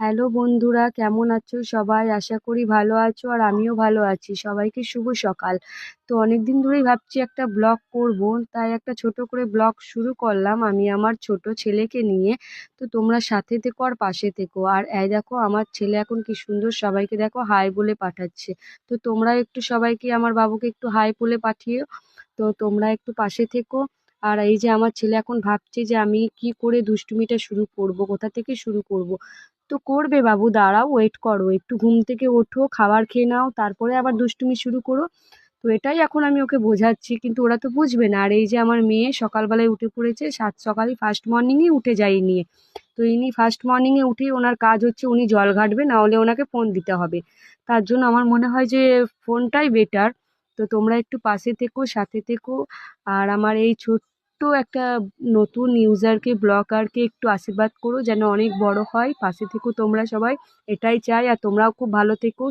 Hello বন্ধুরা, কেমন আছো সবাই? আশা করি ভালো আছো আর আমিও ভালো আছি। সবাইকে শুভ সকাল। তো অনেকদিন ধরেই ভাবছি একটা ব্লগ করব, তাই একটা ছোট করে ব্লগ শুরু করলাম আমি আমার ছোট ছেলেকে নিয়ে। তো তোমরা সাথে থেকো আর পাশে থেকো। আর এই দেখো আমার ছেলে এখন কি সুন্দর সবাইকে দেখো হাই বলে পাঠাচ্ছে। তো তোমরা একটু সবাইকে আমার বাবুকে একটু হাই বলে পাঠিও। তো তোমরা একটু পাশে থেকো। আর এই যে আমার ছেলে এখন ভাবছে যে আমি কি করে দুষ্টুমিটা শুরু করব, কোথা থেকে শুরু করব। তো করবে বাবু, দাঁড়াও, ওয়েট করো, একটু ঘুম থেকে ওঠো, খাবার খেয়ে নাও, তারপরে আবার দুষ্টুমি শুরু করো। তো এটাই এখন আমি ওকে বোঝাচ্ছি, কিন্তু ওরা তো বুঝবে না। আর এই যে আমার মেয়ে সকালবেলায় উঠে পড়েছে, সকালে ফার্স্ট মর্নিংই উঠে যায় এই নিয়ে। তো ইনি ফার্স্ট মর্নিংয়ে উঠেই ওনার কাজ হচ্ছে উনি জল ঘাটবে, না হলে ওনাকে ফোন দিতে হবে। তার জন্য আমার মনে হয় যে ফোনটাই বেটার। তো তোমরা একটু পাশে থেকো, সাথে থেকো। আর আমার এই ছোট্ট একটা নতুন ইউজারকে, ব্লগারকে একটু আশীর্বাদ করো যেন অনেক বড় হয়। পাশে থেকো তোমরা সবাই, এটাই চাই। আর তোমরাও খুব ভালো থেকো।